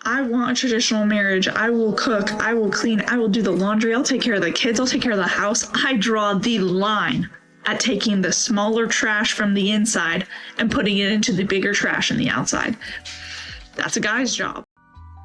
I want a traditional marriage. I will cook, I will clean, I will do the laundry, I'll take care of the kids, I'll take care of the house. I draw the line at taking the smaller trash from the inside and putting it into the bigger trash on the outside. That's a guy's job.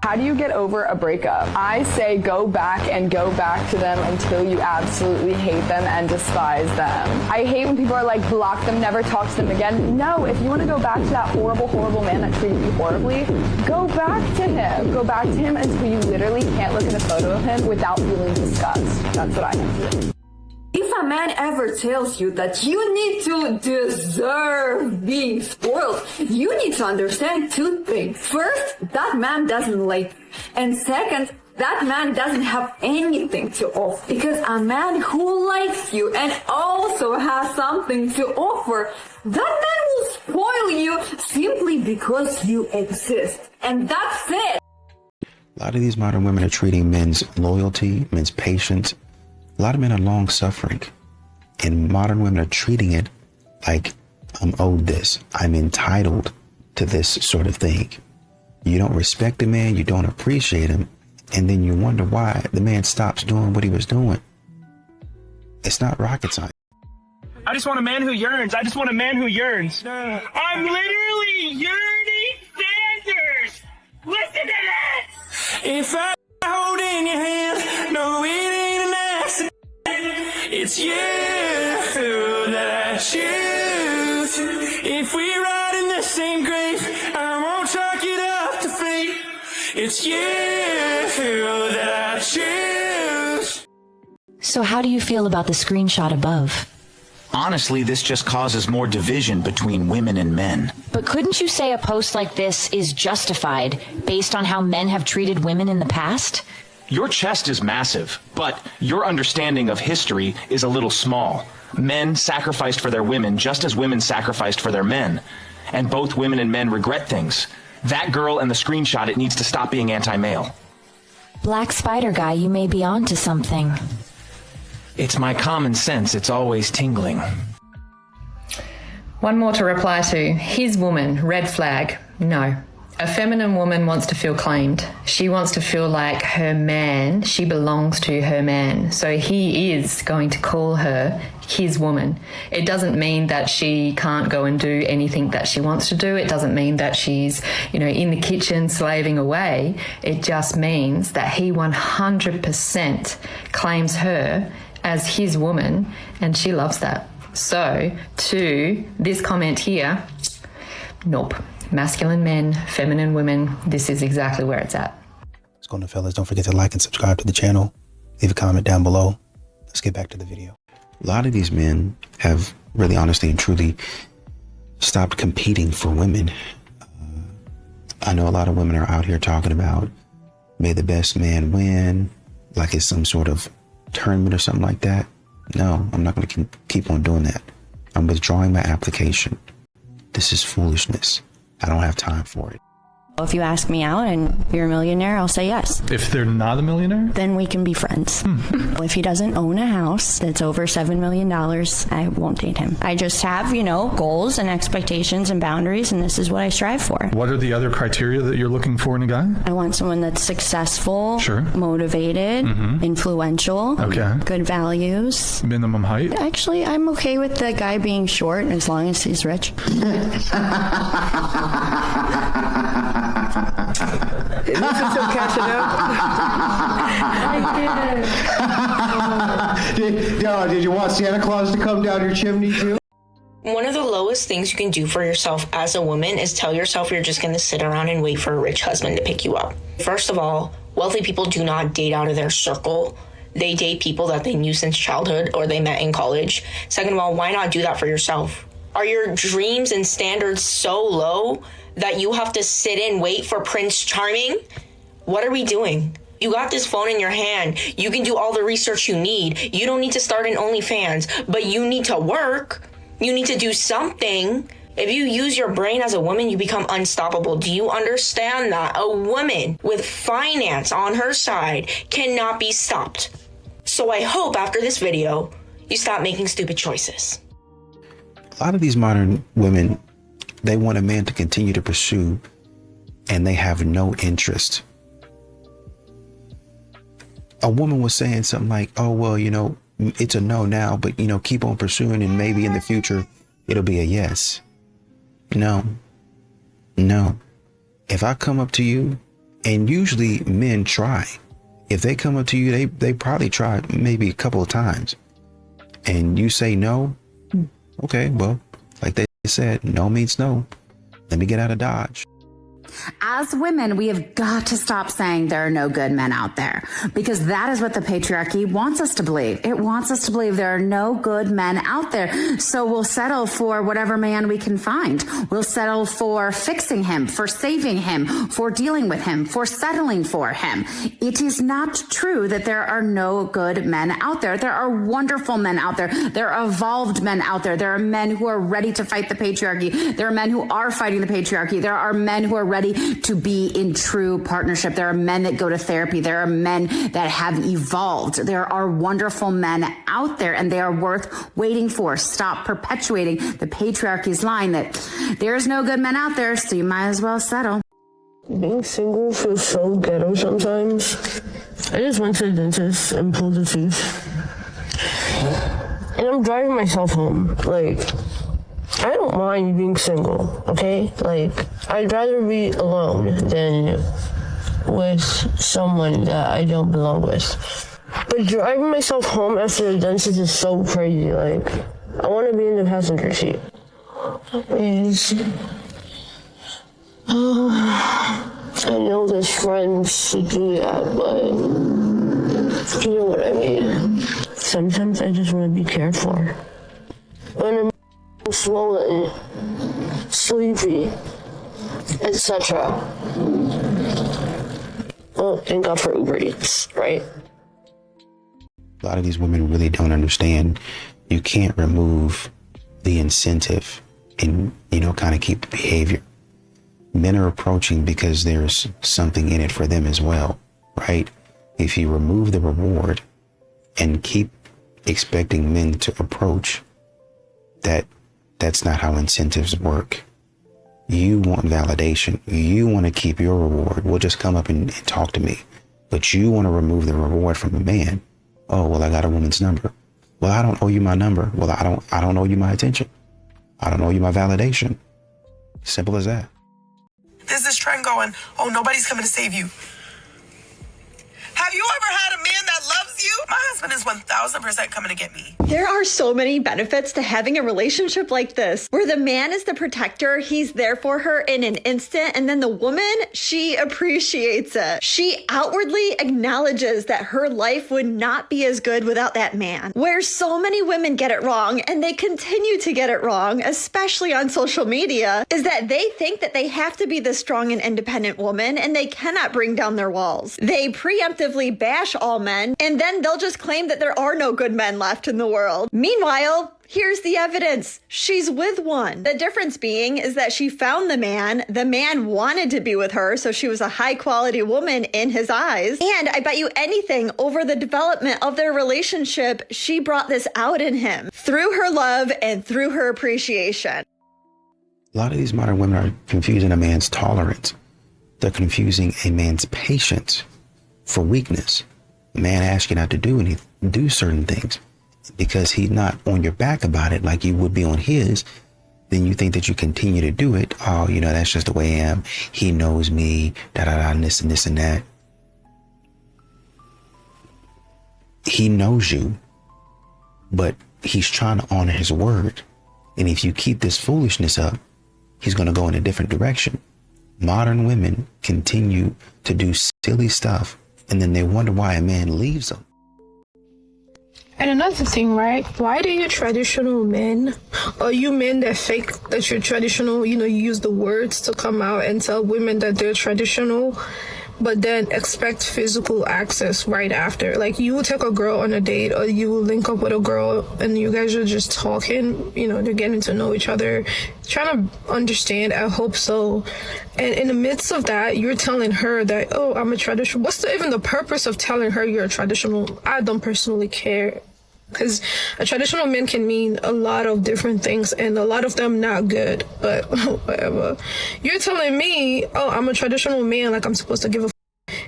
How do you get over a breakup? I say go back to them until you absolutely hate them and despise them. I hate when people are like, block them, never talk to them again. No, if you want to go back to that horrible, horrible man that treated you horribly, go back to him. Go back to him until you literally can't look at a photo of him without feeling disgust. That's what I have to do. If a man ever tells you that you need to deserve being spoiled, you need to understand two things. First, that man doesn't like you. And second, that man doesn't have anything to offer. Because a man who likes you and also has something to offer, that man will spoil you simply because you exist. And that's it. A lot of these modern women are treating men's loyalty, men's patience. A lot of men are long suffering, and modern women are treating it like I'm owed this. I'm entitled to this sort of thing. You don't respect a man, you don't appreciate him, and then you wonder why the man stops doing what he was doing. It's not rocket science. I just want a man who yearns. I just want a man who yearns. I'm literally yearning Sanders. Listen to this. If I hold in your hand, no, it ain't an accident. It's you that I choose. If we ride in the same grave, I won't chalk it up to fate. It's you that I choose. So how do you feel about the screenshot above? Honestly, this just causes more division between women and men. But couldn't you say a post like this is justified based on how men have treated women in the past? Your chest is massive, but your understanding of history is a little small. Men sacrificed for their women just as women sacrificed for their men. And both women and men regret things. That girl and the screenshot, it needs to stop being anti-male. Black Spider Guy, you may be onto something. It's my common sense. It's always tingling. One more to reply to. His woman, red flag. No. A feminine woman wants to feel claimed. She wants to feel like her man, she belongs to her man. So he is going to call her his woman. It doesn't mean that she can't go and do anything that she wants to do. It doesn't mean that she's, in the kitchen slaving away. It just means that he 100% claims her as his woman, and she loves that. So to this comment here, nope. Masculine men, feminine women, this is exactly where it's at. What's going on, fellas? Don't forget to like and subscribe to the channel. Leave a comment down below. Let's get back to the video. A lot of these men have really honestly and truly stopped competing for women. I know a lot of women are out here talking about may the best man win, like it's some sort of tournament or something like that. No, I'm not going to keep on doing that. I'm withdrawing my application. This is foolishness. I don't have time for it. If you ask me out and you're a millionaire, I'll say yes. If they're not a millionaire? Then we can be friends. If he doesn't own a house that's over $7 million, I won't date him. I just have, goals and expectations and boundaries, and this is what I strive for. What are the other criteria that you're looking for in a guy? I want someone that's successful, sure, motivated, influential, okay, good values. Minimum height? Actually, I'm okay with the guy being short as long as he's rich. Is this still catching up? Did you want Santa Claus to come down your chimney too? One of the lowest things you can do for yourself as a woman is tell yourself you're just going to sit around and wait for a rich husband to pick you up. First of all, wealthy people do not date out of their circle. They date people that they knew since childhood or they met in college. Second of all, why not do that for yourself? Are your dreams and standards so low that you have to sit and wait for Prince Charming? What are we doing? You got this phone in your hand. You can do all the research you need. You don't need to start an OnlyFans, but you need to work. You need to do something. If you use your brain as a woman, you become unstoppable. Do you understand that? A woman with finance on her side cannot be stopped. So I hope after this video, you stop making stupid choices. A lot of these modern women, they want a man to continue to pursue and they have no interest. A woman was saying something like, oh, well, you know, it's a no now, but, you know, keep on pursuing and maybe in the future it'll be a yes. No. If I come up to you, and usually men try, if they come up to you, they probably try maybe a couple of times, and you say no. Okay, well, like they said, no means no. Let me get out of Dodge. As women, we have got to stop saying there are no good men out there, because that is what the patriarchy wants us to believe. It wants us to believe there are no good men out there. So we'll settle for whatever man we can find. We'll settle for fixing him, for saving him, for dealing with him, for settling for him. It is not true that there are no good men out there. There are wonderful men out there. There are evolved men out there. There are men who are ready to fight the patriarchy. There are men who are fighting the patriarchy. There are men who are ready to be in true partnership. There are men that go to therapy. There are men that have evolved. There are wonderful men out there, and they are worth waiting for. Stop perpetuating the patriarchy's line that there's no good men out there, so you might as well settle. Being single feels so ghetto sometimes. I just went to the dentist and pulled a tooth. And I'm driving myself home. Like, I don't mind being single, okay? Like, I'd rather be alone than with someone that I don't belong with. But driving myself home after the dentist is so crazy. Like, I want to be in the passenger seat. Please. I know there's friends to do that, but you know what I mean. Sometimes I just want to be cared for. When I'm swollen, sleepy, etc. Well, thank God for Uber Eats, right? A lot of these women really don't understand you can't remove the incentive and, you know, kind of keep the behavior. Men are approaching because there's something in it for them as well, right? If you remove the reward and keep expecting men to approach, that's not how incentives work. You want validation. You want to keep your reward. Well, just come up and talk to me. But you want to remove the reward from a man. Oh, well, I got a woman's number. Well, I don't owe you my number. Well, I don't owe you my attention. I don't owe you my validation. Simple as that. There's this trend going, oh, nobody's coming to save you. Have you ever had a man that loves you? My husband is 1000% coming to get me. There are so many benefits to having a relationship like this, where the man is the protector, he's there for her in an instant, and then the woman, she appreciates it. She outwardly acknowledges that her life would not be as good without that man. Where so many women get it wrong, and they continue to get it wrong, especially on social media, is that they think that they have to be the strong and independent woman, and they cannot bring down their walls. They preemptively bash all men, and then they'll just claim that there are no good men left in the world. Meanwhile, here's the evidence. She's with one. The difference being is that she found the man wanted to be with her, so she was a high quality woman in his eyes. And I bet you anything, over the development of their relationship, she brought this out in him through her love and through her appreciation. A lot of these modern women are confusing a man's tolerance. They're confusing a man's patience for weakness. A man asks you not to do certain things because he's not on your back about it like you would be on his. Then you think that you continue to do it. Oh, you know, that's just the way I am. He knows me, and this and this and that. He knows you, but he's trying to honor his word. And if you keep this foolishness up, he's going to go in a different direction. Modern women continue to do silly stuff, and then they wonder why a man leaves them. And another thing, right? Why do you traditional men, or you men that fake that you're traditional, you use the words to come out and tell women that they're traditional, but then expect physical access right after? Like, you will take a girl on a date, or you will link up with a girl and you guys are just talking, they're getting to know each other, trying to understand, I hope so. And in the midst of that, you're telling her that, I'm a traditional. What's even the purpose of telling her you're a traditional? I don't personally care Because a traditional man can mean a lot of different things, and a lot of them not good, but whatever. You're telling me, oh, I'm a traditional man, like I'm supposed to give a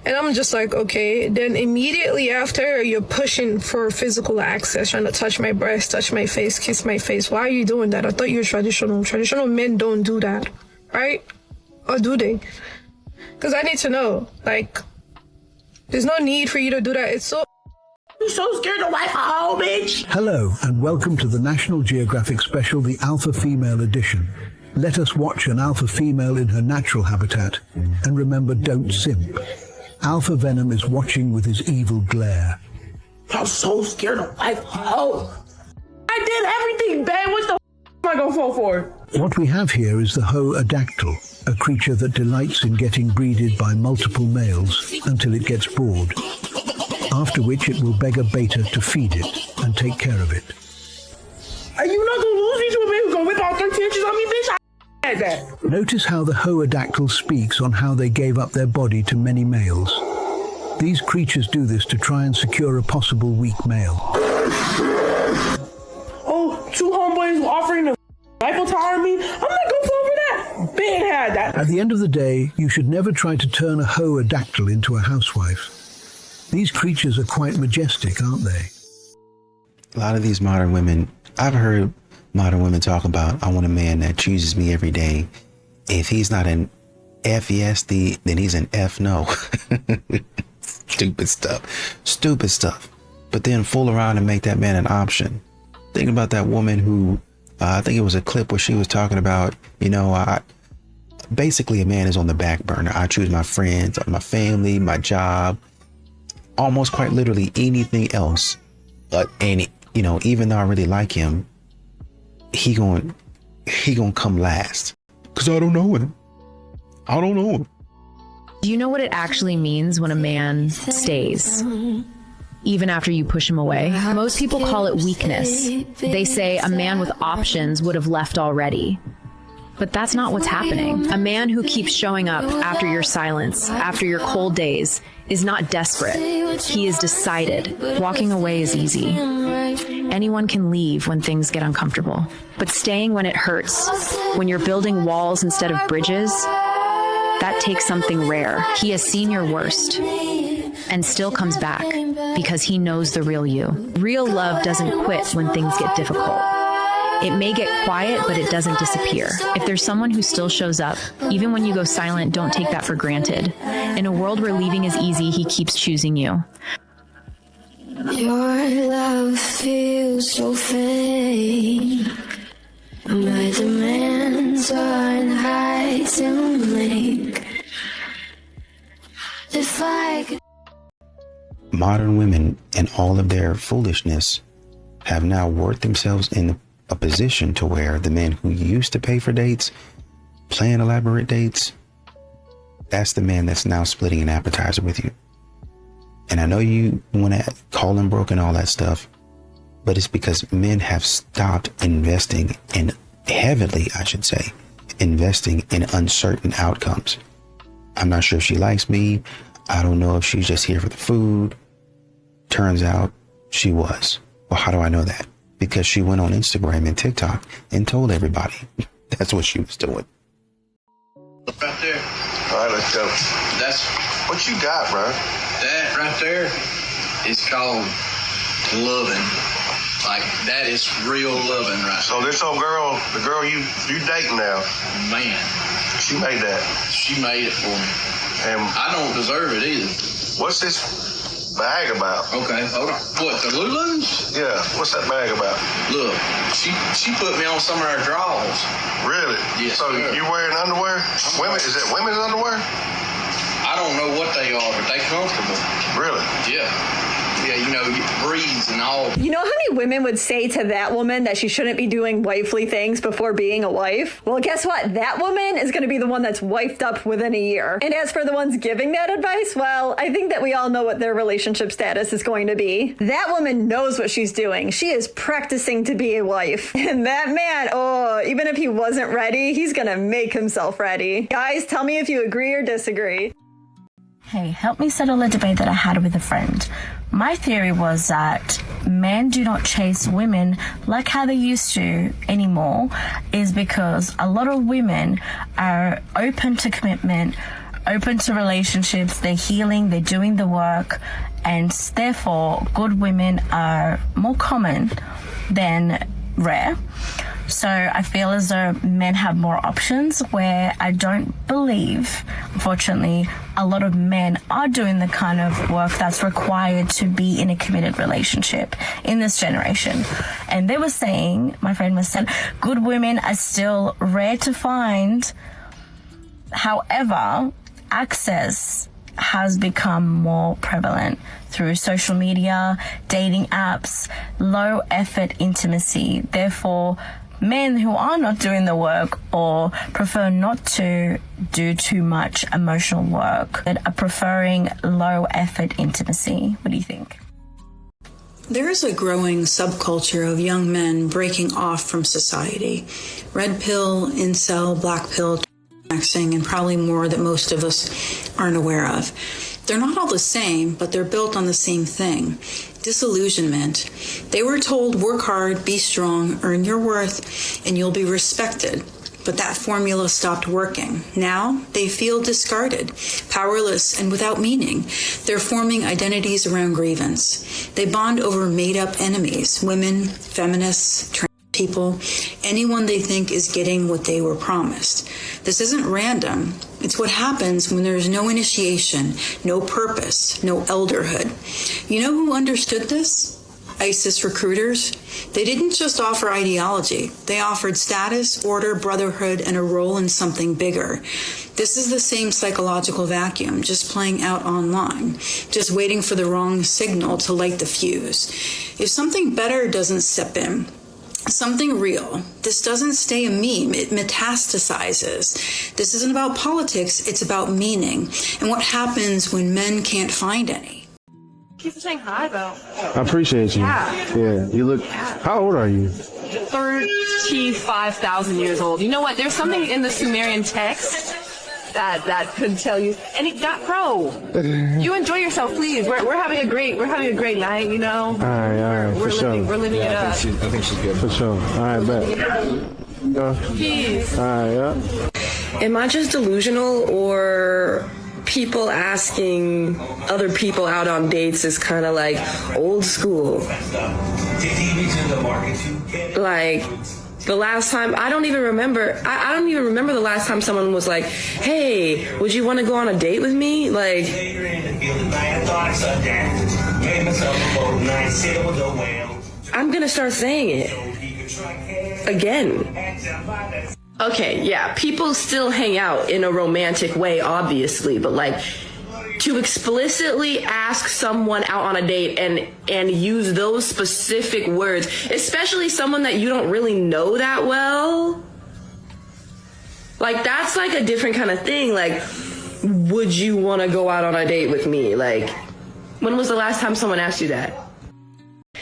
and I'm just like, okay. Then immediately after, you're pushing for physical access, trying to touch my breast, touch my face, kiss my face. Why are you doing that? I thought you were traditional. Traditional men don't do that, right? Or do they? Because I need to know. Like, there's no need for you to do that. It's so... You so scared to wife a hoe, bitch? Hello, and welcome to the National Geographic special, the Alpha Female Edition. Let us watch an alpha female in her natural habitat, and remember, don't simp. Alpha Venom is watching with his evil glare. I'm so scared to wife a hoe. I did everything, babe. What the am I gonna fall for? What we have here is the Hoadactyl, a creature that delights in getting breeded by multiple males until it gets bored, after which it will beg a beta to feed it and take care of it. Are you not gonna lose me to a man who's gonna whip out 13 inches on me, bitch? I had that. Notice how the Hoadactyl speaks on how they gave up their body to many males. These creatures do this to try and secure a possible weak male. Oh, two homeboys offering to Eiffel Tower me? I'm not gonna fall for that. Ben had that. At the end of the day, you should never try to turn a Hoadactyl into a housewife. These creatures are quite majestic, aren't they? A lot of these modern women, I've heard modern women talk about, I want a man that chooses me every day. If he's not an F yes, then he's an F no. Stupid stuff. But then fool around and make that man an option. Think about that woman who, I think it was a clip where she was talking about, basically a man is on the back burner. I choose my friends, my family, my job, almost quite literally anything else. And even though I really like him, he gonna come last. Cause I don't know him. Do you know what it actually means when a man stays, even after you push him away? Most people call it weakness. They say a man with options would have left already. But that's not what's happening. A man who keeps showing up after your silence, after your cold days, is not desperate. He is decided. Walking away is easy. Anyone can leave when things get uncomfortable. But staying when it hurts, when you're building walls instead of bridges, that takes something rare. He has seen your worst and still comes back because he knows the real you. Real love doesn't quit when things get difficult. It may get quiet, but it doesn't disappear. If there's someone who still shows up, even when you go silent, don't take that for granted. In a world where leaving is easy, he keeps choosing you. Your love feels so fake. My demands are high to make. If I could... Modern women and all of their foolishness have now worked themselves in a position to where the men who used to pay for dates, plan elaborate dates, that's the man that's now splitting an appetizer with you. And I know you want to call him broke and all that stuff, but it's because men have stopped investing in heavily, I should say, investing in uncertain outcomes. I'm not sure if she likes me. I don't know if she's just here for the food. Turns out she was. Well, how do I know that? Because she went on Instagram and TikTok and told everybody that's what she was doing. Right there. All right, let's go. That's what you got, bro. That right there is called loving. Like, that is real loving right So there. this old girl, the girl you dating now, Man, she made that. she made it for me. And I don't deserve it either. what's this bag about? Okay, hold on. What, the Lulu's? Yeah, what's that bag about? Look, she put me on some of her drawers. Really? Yes, So sir. you wearing underwear? Is that women's underwear? I don't know what they are, but they comfortable. Really? Yeah. Yeah, breeze and all. You know how many women would say to that woman that she shouldn't be doing wifely things before being a wife? Well, guess what? That woman is going to be the one that's wifed up within a year. And as for the ones giving that advice, well, I think that we all know what their relationship status is going to be. That woman knows what she's doing. She is practicing to be a wife. And that man, even if he wasn't ready, he's going to make himself ready. Guys, tell me if you agree or disagree. Hey, help me settle a debate that I had with a friend. My theory was that men do not chase women like how they used to anymore, is because a lot of women are open to commitment, open to relationships, they're healing, they're doing the work, and therefore good women are more common than rare. So I feel as though men have more options, where I don't believe, unfortunately, a lot of men are doing the kind of work that's required to be in a committed relationship in this generation. And they were saying, my friend was saying, good women are still rare to find. However, access has become more prevalent through social media, dating apps, low effort intimacy. Therefore, men who are not doing the work or prefer not to do too much emotional work that are preferring low effort intimacy. What do you think? There is a growing subculture of young men breaking off from society. Red pill, incel, black pill, maxing, and probably more that most of us aren't aware of. They're not all the same, but they're built on the same thing: disillusionment. They were told, work hard, be strong, earn your worth, and you'll be respected. But that formula stopped working. Now they feel discarded, powerless, and without meaning. They're forming identities around grievance. They bond over made-up enemies: women, feminists, trans people, anyone they think is getting what they were promised. This isn't random. It's what happens when there's no initiation, no purpose, no elderhood. You know who understood this? ISIS recruiters. They didn't just offer ideology. They offered status, order, brotherhood, and a role in something bigger. This is the same psychological vacuum, just playing out online, just waiting for the wrong signal to light the fuse. If something better doesn't step in, something real, this doesn't stay a meme, it metastasizes. This isn't about politics, it's about meaning and what happens when men can't find any. Thank you for saying hi, though. I appreciate you. Yeah. You look, how old are you? 35,000 years old. You know what? There's something in the Sumerian text that could tell you. And it got you enjoy yourself, please. We're having a great night, you know. All right, We're for sure. We're living it up. I think she's good. For sure. All right, bet. Peace. All right, yeah. Am I just delusional, or people asking other people out on dates is kind of like old school? Like, the last time, I don't even remember the last time someone was like, hey, would you want to go on a date with me? Like, I'm gonna start saying it again. Okay, yeah, people still hang out in a romantic way, obviously, but like, to explicitly ask someone out on a date and use those specific words, especially someone that you don't really know that well, like, that's like a different kind of thing. Like, would you want to go out on a date with me? Like, when was the last time someone asked you that?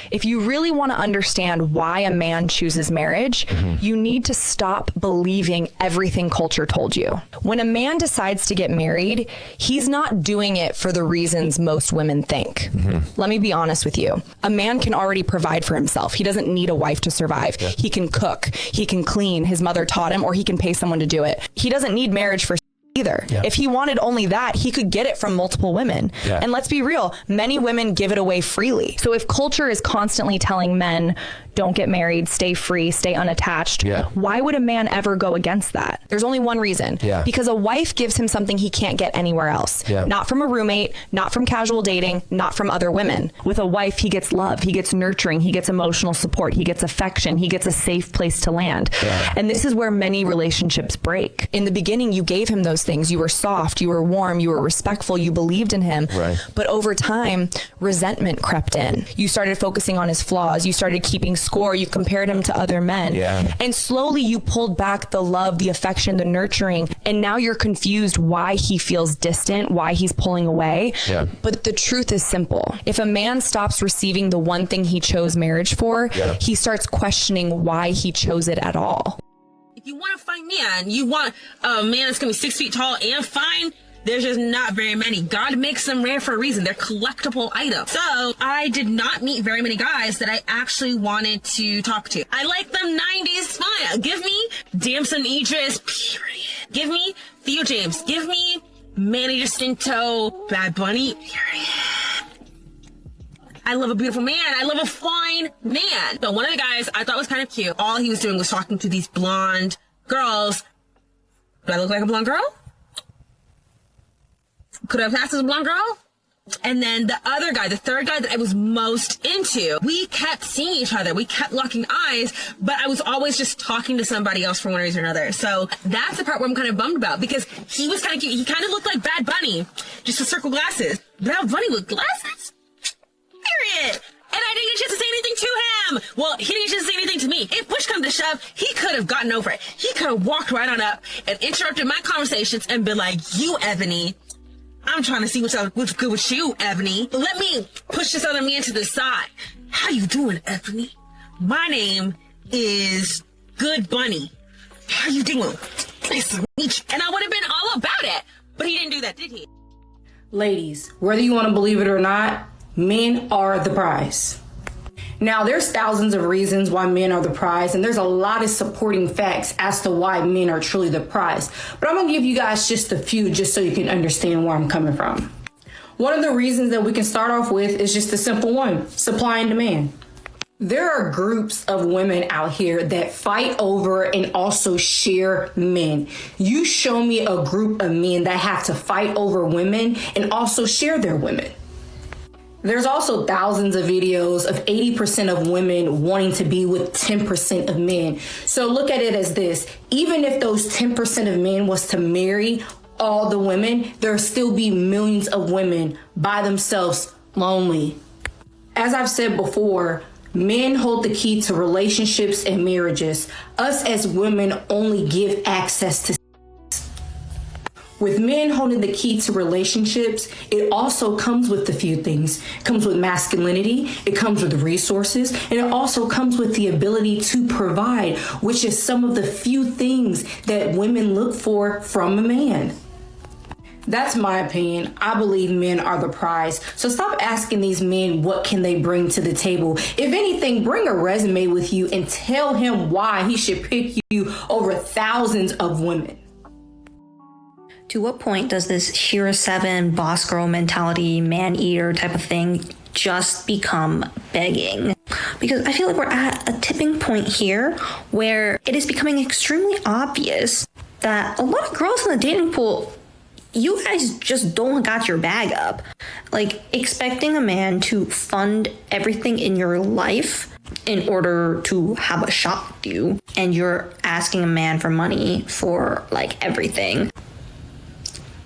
If you really want to understand why a man chooses marriage, you need to stop believing everything culture told you. When a man decides to get married, he's not doing it for the reasons most women think. Let me be honest with you. A man can already provide for himself. He doesn't need a wife to survive. Yeah. He can cook, he can clean, his mother taught him, or he can pay someone to do it. He doesn't need marriage for either. Yeah. If he wanted only that, he could get it from multiple women. Yeah. And let's be real, many women give it away freely. So if culture is constantly telling men, don't get married, stay free, stay unattached, why would a man ever go against that? There's only one reason. Because a wife gives him something he can't get anywhere else. Not from a roommate, not from casual dating, not from other women. With a wife, he gets love, he gets nurturing, he gets emotional support, he gets affection, he gets a safe place to land. And this is where many relationships break. In the beginning, you gave him those things. You were soft, you were warm, you were respectful, you believed in him. But over time, resentment crept in. You started focusing on his flaws. You started keeping score. You compared him to other men. And slowly you pulled back the love, the affection, the nurturing. And now you're confused why he feels distant, why he's pulling away. But the truth is simple. If a man stops receiving the one thing he chose marriage for, he starts questioning why he chose it at all. If you want a fine man, you want a man that's going to be 6 feet tall and fine, There's just not very many. God makes them rare for a reason. They're collectible items. So I did not meet very many guys that I actually wanted to talk to. I like them 90s smile. Give me Damson Idris, period. Give me Theo James. Give me Manny Jacinto, Bad Bunny, period. I love a beautiful man. I love a fine man. So one of the guys I thought was kind of cute. All he was doing was talking to these blonde girls. Do I look like a blonde girl? Could I have passed as a blonde girl? And then the other guy, the third guy that I was most into, we kept seeing each other. We kept locking eyes, but I was always just talking to somebody else for one reason or another. So that's the part where I'm kind of bummed about, because he was kind of cute. He kind of looked like Bad Bunny, just with circle glasses. Bad Bunny with glasses? Period. And I didn't get a chance to say anything to him. Well, he didn't get a chance to say anything to me. If push comes to shove, he could have gotten over it. He could have walked right on up and interrupted my conversations and been like, you, Ebony, I'm trying to see what's good with you, Ebony. Let me push this other man to the side. How you doing, Ebony? My name is Good Bunny. How you doing? Nice to meet you. And I would have been all about it. But he didn't do that, did he? Ladies, whether you want to believe it or not, men are the prize. Now, there's thousands of reasons why men are the prize, and there's a lot of supporting facts as to why men are truly the prize. But I'm going to give you guys just a few just so you can understand where I'm coming from. One of the reasons that we can start off with is just a simple one: supply and demand. There are groups of women out here that fight over and also share men. You show me a group of men that have to fight over women and also share their women. There's also thousands of videos of 80% of women wanting to be with 10% of men. So look at it as this: even if those 10% of men was to marry all the women, there'll still be millions of women by themselves lonely. As I've said before, men hold the key to relationships and marriages. Us as women only give access to. With men holding the key to relationships, it also comes with a few things. It comes with masculinity, it comes with resources, and it also comes with the ability to provide, which is some of the few things that women look for from a man. That's my opinion. I believe men are the prize. So stop asking these men what can they bring to the table. If anything, bring a resume with you and tell him why he should pick you over thousands of women. To what point does this Shira 7 boss girl mentality, man eater type of thing just become begging? Because I feel like we're at a tipping point here where it is becoming extremely obvious that a lot of girls in the dating pool, you guys just don't got your bag up. Like, expecting a man to fund everything in your life in order to have a shot with you, and you're asking a man for money for like everything.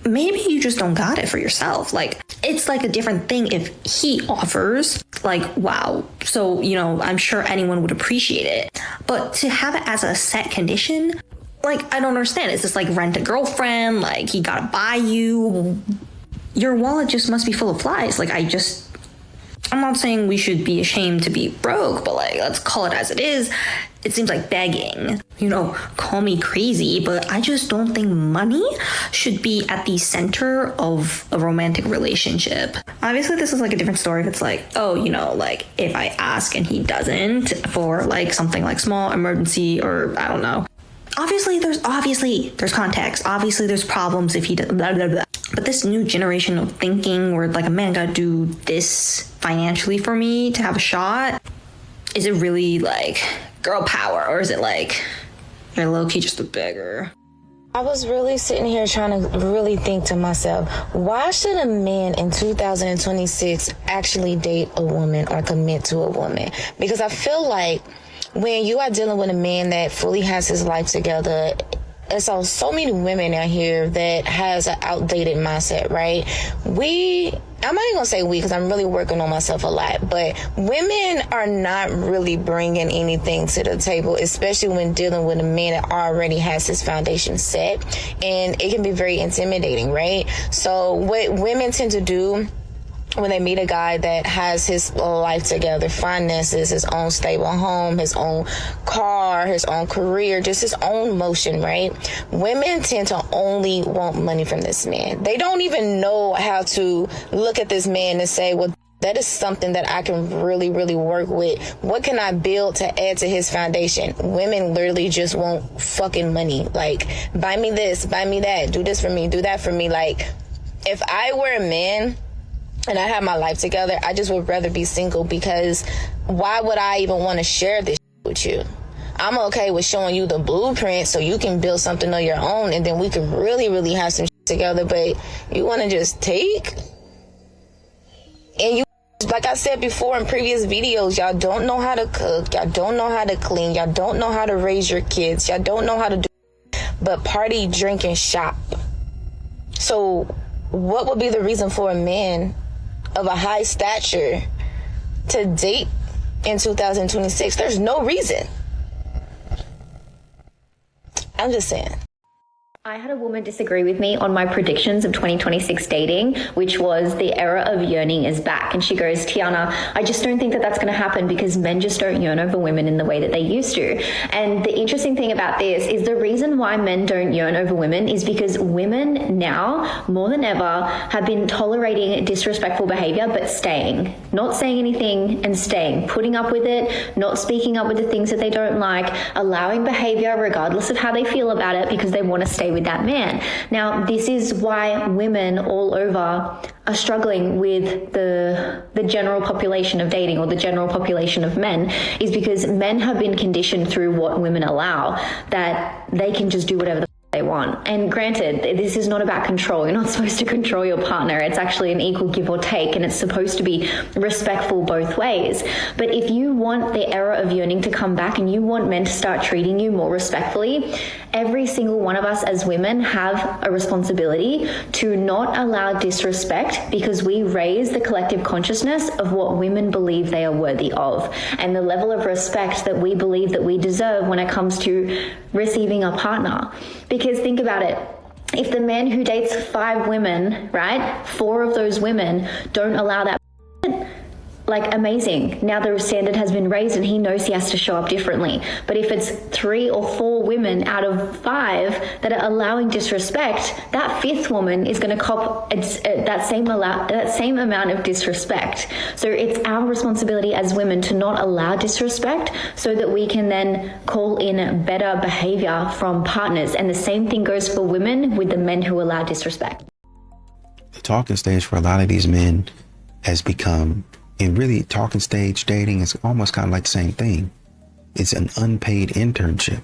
Maybe you just don't got it for yourself. Like, it's like a different thing if he offers, like, wow. So, you know, I'm sure anyone would appreciate it. But to have it as a set condition, like, I don't understand. Is this like rent a girlfriend? Like, he gotta buy you? Your wallet just must be full of flies. Like, I'm not saying we should be ashamed to be broke, but like, let's call it as it is. It seems like begging. You know, call me crazy, but I just don't think money should be at the center of a romantic relationship. Obviously, this is like a different story if it's like, oh, you know, like if I ask and he doesn't for like something like small emergency or I don't know. Obviously there's context. Obviously there's problems if he does blah, blah, blah. But this new generation of thinking where like a man gotta do this financially for me to have a shot, is it really like girl power, or is it like you're low-key just a beggar? I was really sitting here trying to really think to myself, why should a man in 2026 actually date a woman or commit to a woman? Because I feel like when you are dealing with a man that fully has his life together, and so many women out here that has an outdated mindset, right? I'm not even gonna say we, because I'm really working on myself a lot, but women are not really bringing anything to the table, especially when dealing with a man that already has his foundation set, and it can be very intimidating, right? So what women tend to do when they meet a guy that has his life together, finances, his own stable home, his own car, his own career, just his own motion, right? Women tend to only want money from this man. They don't even know how to look at this man and say, well, that is something that I can really, really work with. What can I build to add to his foundation? Women literally just want fucking money. Like, buy me this, buy me that, do this for me, do that for me. Like, if I were a man and I have my life together, I just would rather be single, because why would I even want to share this with you? I'm okay with showing you the blueprint so you can build something of your own, and then we can really, really have some together. But you want to just take? And you, like I said before in previous videos, y'all don't know how to cook, y'all don't know how to clean, y'all don't know how to raise your kids, y'all don't know how to do but party, drink, and shop. So what would be the reason for a man of a high stature to date in 2026? There's no reason. I'm just saying. I had a woman disagree with me on my predictions of 2026 dating, which was the era of yearning is back. And she goes, Tiana, I just don't think that that's going to happen because men just don't yearn over women in the way that they used to. And the interesting thing about this is the reason why men don't yearn over women is because women now, more than ever, have been tolerating disrespectful behavior, but staying, not saying anything and staying, putting up with it, not speaking up with the things that they don't like, allowing behavior regardless of how they feel about it because they want to stay with that man. Now, this is why women all over are struggling with the general population of dating, or the general population of men, is because men have been conditioned through what women allow, that they can just do whatever the they want. And granted, this is not about control. You're not supposed to control your partner. It's actually an equal give or take, and it's supposed to be respectful both ways. But if you want the era of yearning to come back and you want men to start treating you more respectfully, every single one of us as women have a responsibility to not allow disrespect, because we raise the collective consciousness of what women believe they are worthy of, and the level of respect that we believe that we deserve when it comes to receiving a partner. Because think about it. If the man who dates 5 women, right, 4 of those women don't allow that, like, amazing. Now the standard has been raised and he knows he has to show up differently. But if it's 3 or 4 women out of 5 that are allowing disrespect, that 5th woman is going to cop that same amount of disrespect. So it's our responsibility as women to not allow disrespect, so that we can then call in better behavior from partners. And the same thing goes for women with the men who allow disrespect. The talking stage for a lot of these men has become, and really talking stage dating is almost kind of like the same thing. It's an unpaid internship.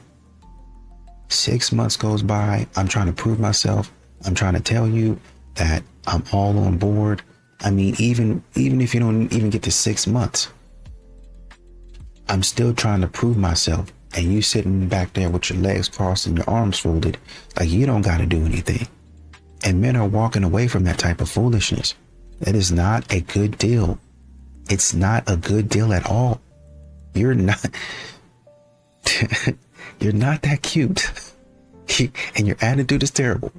6 months goes by. I'm trying to prove myself. I'm trying to tell you that I'm all on board. I mean, even if you don't even get to 6 months, I'm still trying to prove myself. And you sitting back there with your legs crossed and your arms folded, like you don't got to do anything. And men are walking away from that type of foolishness. That is not a good deal. It's not a good deal at all. You're not that cute. And your attitude is terrible.